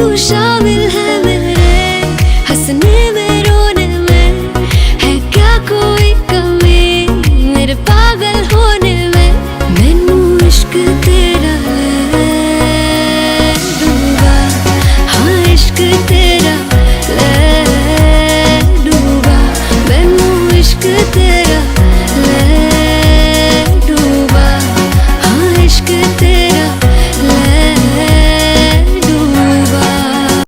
तू शामिल है मेरे हंसने में रोने में, है क्या कोई कमी मेरे पागल होने में। मैनू इश्क तेरा ले दूंगा, हाँ इश्क तेरा